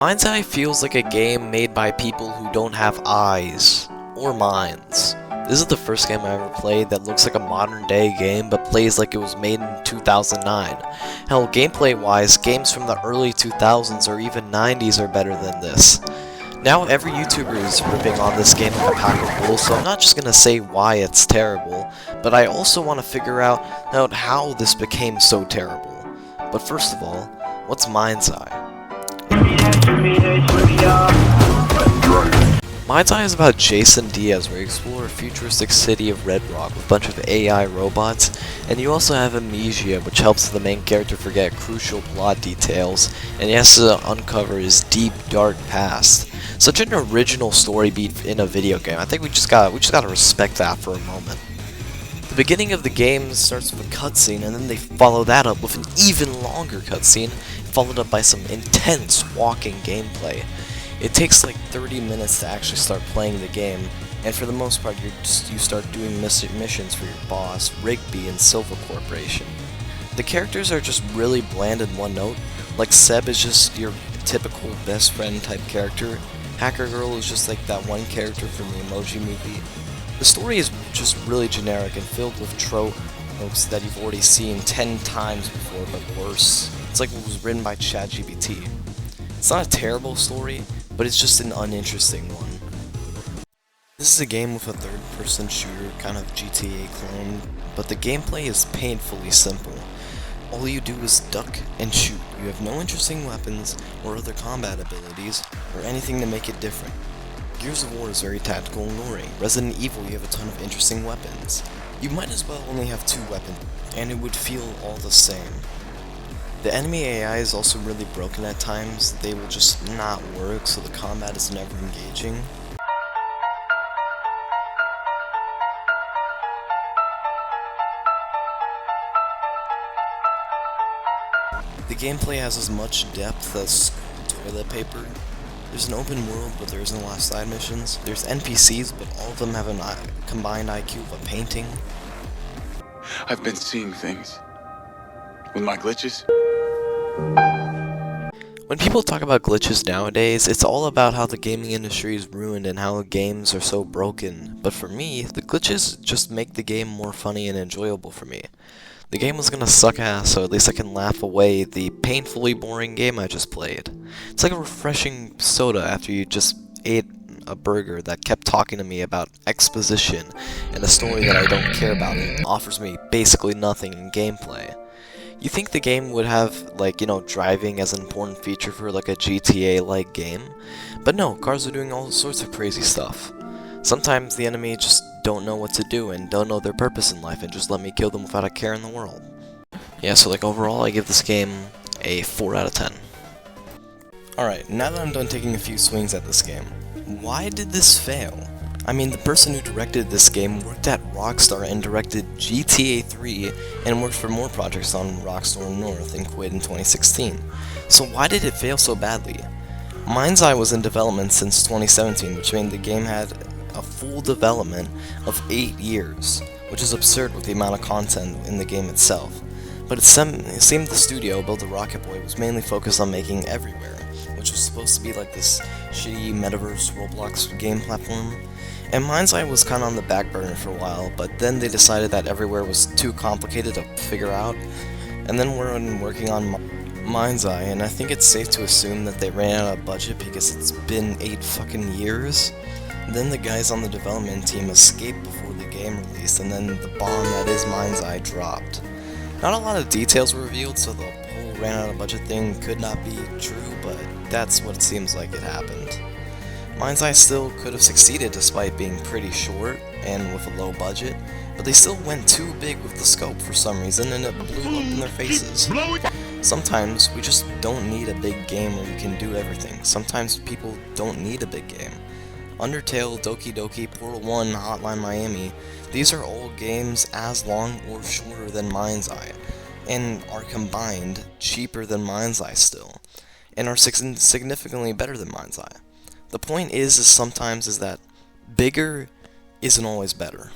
Mindseye feels like a game made by people who don't have eyes or minds. This is the first game I ever played that looks like a modern day game but plays like it was made in 2009. Hell, gameplay wise, games from the early 2000s or even 90s are better than this. Now every YouTuber is ripping on this game like a pack of wolves, so I'm not just gonna say why it's terrible, but I also want to figure out how this became so terrible. But first of all, what's Mindseye? Mindseye is about Jason Diaz, where you explore a futuristic city of Red Rock with a bunch of AI robots, and you also have amnesia, which helps the main character forget crucial plot details, and he has to uncover his deep, dark past. Such an original story beat in a video game. I think we just gotta respect that for a moment. The beginning of the game starts with a cutscene, and then they follow that up with an even longer cutscene, followed up by some intense walking gameplay. It takes like 30 minutes to actually start playing the game, and for the most part you start doing missions for your boss, Rigby and Silva Corporation. The characters are just really bland in one note, like Seb is just your typical best friend type character, Hacker Girl is just like that one character from the Emoji Movie. The story is just really generic and filled with tropes that you've already seen 10 times before, but worse. It's like it was written by ChatGPT. It's not a terrible story, but it's just an uninteresting one. This is a game with a third-person shooter, kind of GTA clone, but the gameplay is painfully simple. All you do is duck and shoot. You have no interesting weapons or other combat abilities or anything to make it different. Gears of War is very tactical and alluring. Resident Evil, you have a ton of interesting weapons. You might as well only have 2 weapons, and it would feel all the same. The enemy AI is also really broken at times. They will just not work, so the combat is never engaging. The gameplay has as much depth as toilet paper. There's an open world, but there isn't a lot of side missions. There's NPCs, but all of them have a combined IQ of a painting. I've been seeing things. With my glitches. When people talk about glitches nowadays, it's all about how the gaming industry is ruined and how games are so broken. But for me, the glitches just make the game more funny and enjoyable for me. The game was gonna suck ass, so at least I can laugh away the painfully boring game I just played. It's like a refreshing soda after you just ate a burger that kept talking to me about exposition and a story that I don't care about and offers me basically nothing in gameplay. You think the game would have, like, driving as an important feature for like a GTA-like game? But no, cars are doing all sorts of crazy stuff. Sometimes the enemy just don't know what to do and don't know their purpose in life and just let me kill them without a care in the world. Yeah, so like overall I give this game a 4 out of 10. Alright, now that I'm done taking a few swings at this game, why did this fail? I mean, the person who directed this game worked at Rockstar and directed GTA 3 and worked for more projects on Rockstar North and quit in 2016. So why did it fail so badly? Mindseye was in development since 2017, which meant the game had a full development of 8 years, which is absurd with the amount of content in the game itself. But it seemed the studio, Build a Rocket Boy, was mainly focused on making Everywhere, which was supposed to be like this shitty metaverse Roblox game platform. And Mindseye was kinda on the back burner for a while, but then they decided that Everywhere was too complicated to figure out, and then we're working on Mindseye, and I think it's safe to assume that they ran out of budget because it's been 8 fucking years. Then the guys on the development team escaped before the game released, and then the bomb that is Mindseye dropped. Not a lot of details were revealed, so the whole ran out of budget thing could not be true, but that's what it seems like it happened. Mindseye still could have succeeded despite being pretty short and with a low budget, but they still went too big with the scope for some reason and it blew up in their faces. Sometimes we just don't need a big game where you can do everything. Sometimes people don't need a big game. Undertale, Doki Doki, Portal 1, Hotline Miami, these are all games as long or shorter than Mindseye, and are combined cheaper than Mindseye still, and are significantly better than Mindseye. The point is sometimes that bigger isn't always better.